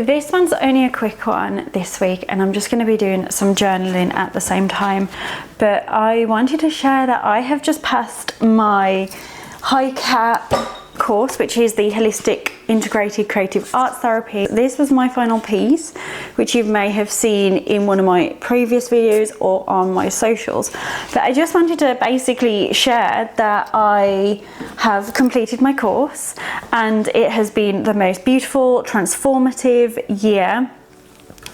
this one's only a quick one this week, and I'm just going to be doing some journaling at the same time, but I wanted to share that I have just passed my HICAT course, which is the Holistic Integrated Creative Arts Therapy. This was my final piece, which you may have seen in one of my previous videos or on my socials. But I just wanted to basically share that I have completed my course, and it has been the most beautiful, transformative year.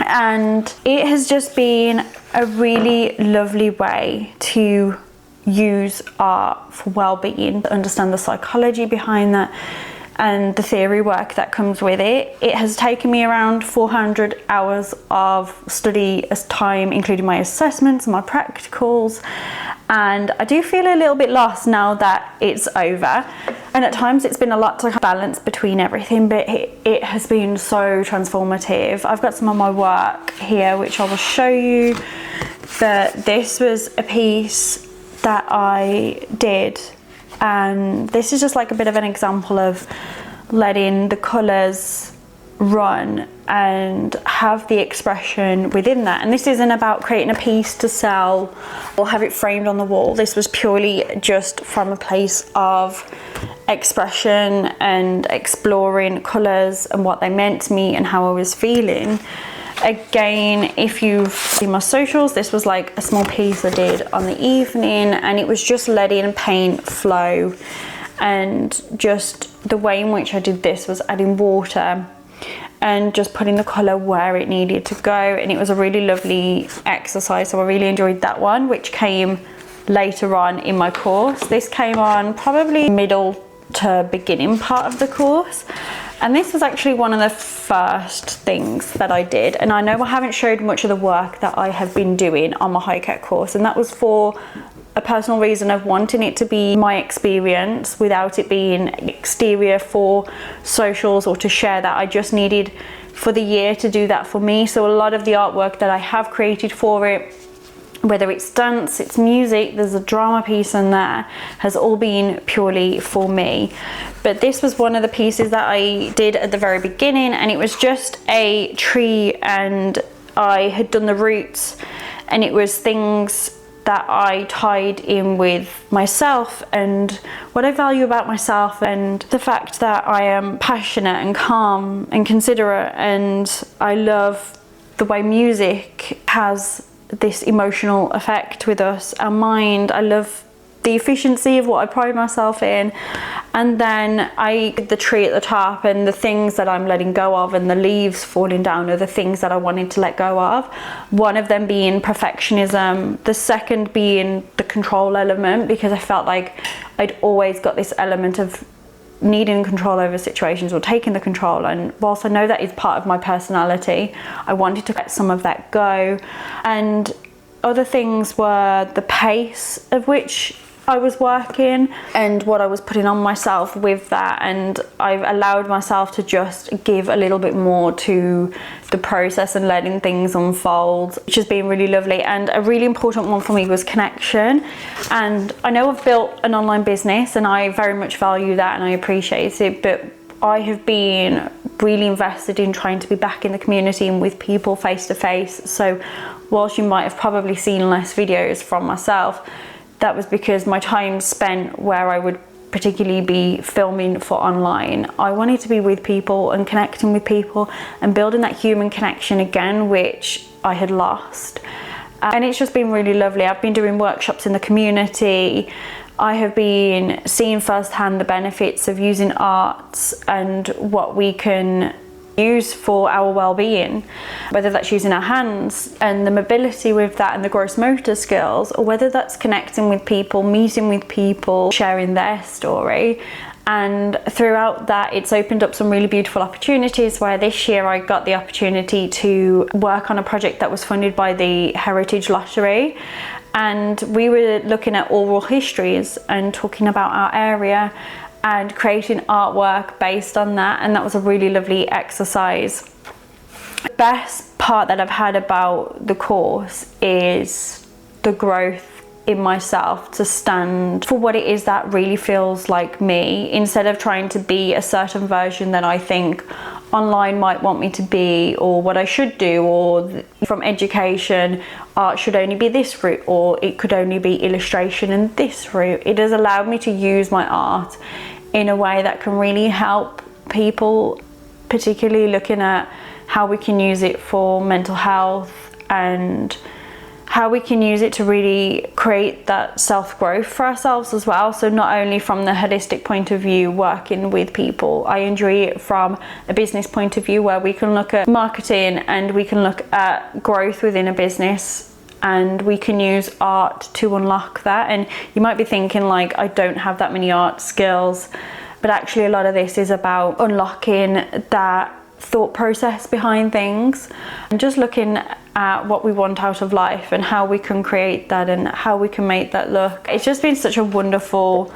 And it has just been a really lovely way to use art for well-being, understand the psychology behind that and the theory work that comes with it. It has taken me around 400 hours of study as time, including my assessments and my practicals, and I do feel a little bit lost now that it's over, and at times it's been a lot to balance between everything, but it has been so transformative. I've got some of my work here which I will show you, but this was a piece that I did, and this is just like a bit of an example of letting the colours run and have the expression within that. And this isn't about creating a piece to sell or have it framed on the wall. This was purely just from a place of expression and exploring colours and what they meant to me and how I was feeling. Again, if you've seen my socials, this was like a small piece I did on the evening, and it was just letting paint flow, and just the way in which I did this was adding water and just putting the colour where it needed to go, and it was a really lovely exercise, so I really enjoyed that one, which came later on in my course. This came on probably middle to beginning part of the course. And this was actually one of the first things that I did. And I know I haven't showed much of the work that I have been doing on my HICAT course. And that was for a personal reason of wanting it to be my experience without it being exterior for socials or to share that. I just needed for the year to do that for me. So a lot of the artwork that I have created for it, whether it's dance, it's music, there's a drama piece in there, has all been purely for me. But this was one of the pieces that I did at the very beginning, and it was just a tree, and I had done the roots, and it was things that I tied in with myself and what I value about myself, and the fact that I am passionate and calm and considerate, and I love the way music has this emotional effect with us, our mind. I love the efficiency of what I pride myself in. And then I did the tree at the top, and the things that I'm letting go of and the leaves falling down are the things that I wanted to let go of. One of them being perfectionism, the second being the control element, because I felt like I'd always got this element of needing control over situations or taking the control, and whilst I know that is part of my personality, I wanted to let some of that go. And other things were the pace of which I was working and what I was putting on myself with that, and I've allowed myself to just give a little bit more to the process and letting things unfold, which has been really lovely. And a really important one for me was connection. And I know I've built an online business, and I very much value that and I appreciate it, but I have been really invested in trying to be back in the community and with people face to face. So whilst you might have probably seen less videos from myself, that was because my time spent where I would particularly be filming for online, I wanted to be with people and connecting with people and building that human connection again, which I had lost. And it's just been really lovely. I've been doing workshops in the community. I have been seeing firsthand the benefits of using arts and what we can use for our well-being, whether that's using our hands and the mobility with that and the gross motor skills, or whether that's connecting with people, meeting with people, sharing their story. And throughout that, it's opened up some really beautiful opportunities, where this year I got the opportunity to work on a project that was funded by the Heritage Lottery, and we were looking at oral histories and talking about our area and creating artwork based on that, and that was a really lovely exercise. The best part that I've had about the course is the growth in myself to stand for what it is that really feels like me, instead of trying to be a certain version that I think online might want me to be, or what I should do, or from education, art should only be this route, or it could only be illustration and this route. It has allowed me to use my art in a way that can really help people, particularly looking at how we can use it for mental health and how we can use it to really create that self-growth for ourselves as well. So not only from the holistic point of view, working with people, I enjoy it from a business point of view, where we can look at marketing and we can look at growth within a business, and we can use art to unlock that. And you might be thinking like, I don't have that many art skills, but actually a lot of this is about unlocking that thought process behind things and just looking at what we want out of life and how we can create that and how we can make that look. It's just been such a wonderful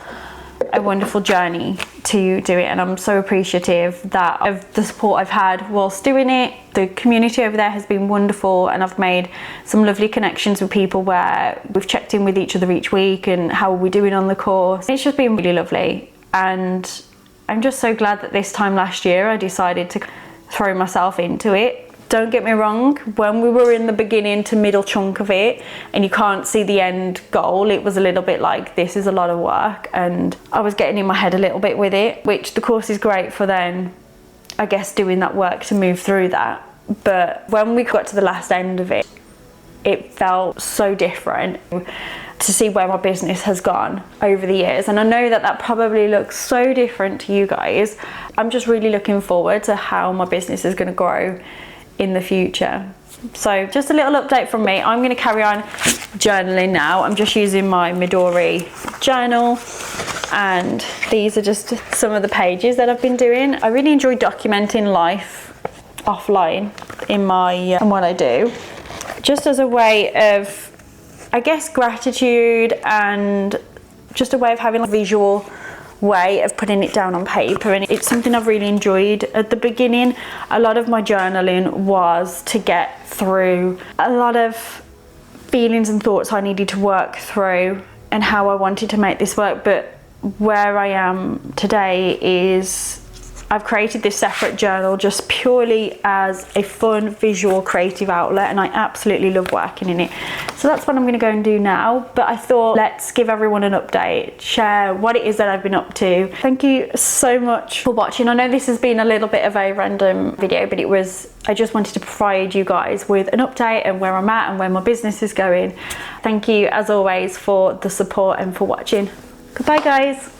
journey to do it, and I'm so appreciative of the support I've had whilst doing it. The community over there has been wonderful, and I've made some lovely connections with people where we've checked in with each other each week and how are we doing on the course. It's just been really lovely, and I'm just so glad that this time last year I decided to throw myself into it. Don't get me wrong, when we were in the beginning to middle chunk of it and you can't see the end goal, it was a little bit like, this is a lot of work, and I was getting in my head a little bit with it, which the course is great for then, I guess, doing that work to move through that. But when we got to the last end of it, it felt so different to see where my business has gone over the years. And I know that that probably looks so different to you guys. I'm just really looking forward to how my business is going to grow in the future. So just a little update from me. I'm going to carry on journaling now. I'm just using my Midori journal, and these are just some of the pages that I've been doing. I really enjoy documenting life offline in what I do, just as a way of, I guess, gratitude, and just a way of having a visual way of putting it down on paper. And it's something I've really enjoyed. At the beginning, a lot of my journaling was to get through a lot of feelings and thoughts I needed to work through and how I wanted to make this work. But where I am today is I've created this separate journal just purely as a fun visual creative outlet, and I absolutely love working in it. So that's what I'm going to go and do now. But I thought, let's give everyone an update, share what it is that I've been up to. Thank you so much for watching. I know this has been a little bit of a random video, but I just wanted to provide you guys with an update and where I'm at and where my business is going. Thank you as always for the support and for watching. Goodbye guys.